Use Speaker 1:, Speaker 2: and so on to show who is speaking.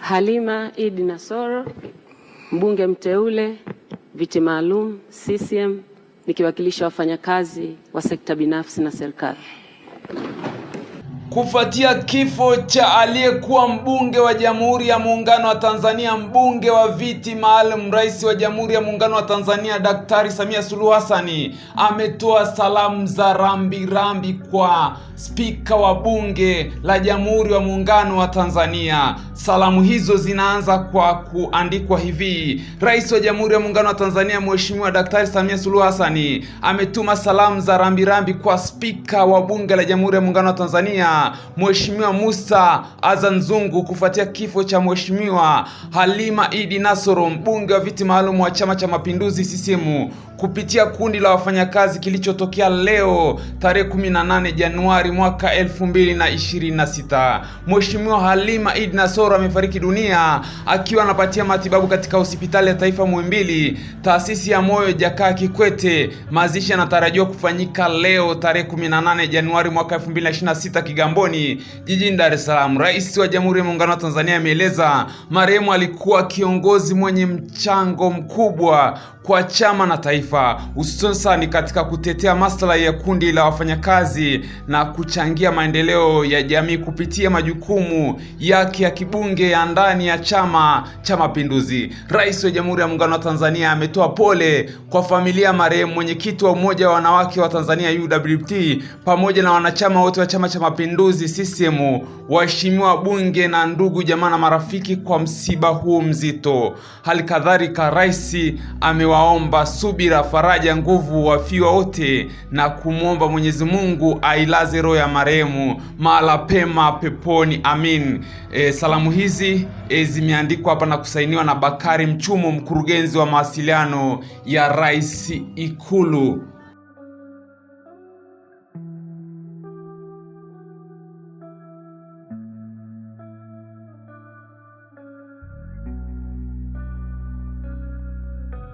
Speaker 1: Halima Idi Nassoro, mbunge mteule, viti maalum CCM, nikiwakilisha wafanyakazi wa sekta binafsi na serikali.
Speaker 2: Kufuatia kifo cha aliyekuwa mbunge wa Jamhuri ya Muungano wa Tanzania, mbunge wa viti maalum, Rais wa Jamhuri ya Muungano wa Tanzania Daktari Samia Suluhu Hassan ametoa salamu za rambirambi kwa Spika wa Bunge la Jamhuri ya Muungano wa Tanzania. Salamu hizo zinaanza kwa kuandikwa hivi: Rais wa Jamhuri ya Muungano wa Tanzania Mheshimiwa Daktari Samia Suluhu Hassan ametuma salamu za rambirambi kwa Spika wa Bunge la Jamhuri ya Muungano wa Tanzania Mheshimiwa Musa Azzan Zungu kufuatia kifo cha Mheshimiwa Halima Idi Nassoro, mbunge wa viti maalum wa Chama cha Mapinduzi CCM, kupitia kundi la wafanyakazi kilichotokea leo tarehe 18 Januari mwaka 2026. Mheshimiwa Halima Idi Nassoro amefariki dunia akiwa anapatia matibabu katika Hospitali ya Taifa Muhimbili, Taasisi ya Moyo Jakaya Kikwete. Mazishi yanatarajiwa kufanyika leo tarehe 18 Januari mwaka 2026 Kigamboni, jijini Dar es Salaam. Rais wa Jamhuri ya Muungano wa Tanzania ameeleza marehemu alikuwa kiongozi mwenye mchango mkubwa kwa chama na taifa, hususan katika kutetea maslahi ya kundi la wafanyakazi na kuchangia maendeleo ya jamii kupitia majukumu yake ya kibunge ya ndani ya Chama cha Mapinduzi. Rais wa Jamhuri ya Muungano wa Tanzania ametoa pole kwa familia marehemu, mwenyekiti wa Umoja wa Wanawake wa Tanzania UWT, pamoja na wanachama wote wa Chama cha Mapinduzi CCM, waheshimiwa bunge na ndugu jamaa na marafiki kwa msiba huu mzito. Halikadhalika, rais amewaomba subira, faraja, nguvu wafiwa wote na kumwomba Mwenyezi Mungu ailaze roho ya marehemu mahala pema peponi, amin. Salamu hizi zimeandikwa hapa na kusainiwa na Bakari Mchumo, mkurugenzi wa mawasiliano ya Rais Ikulu.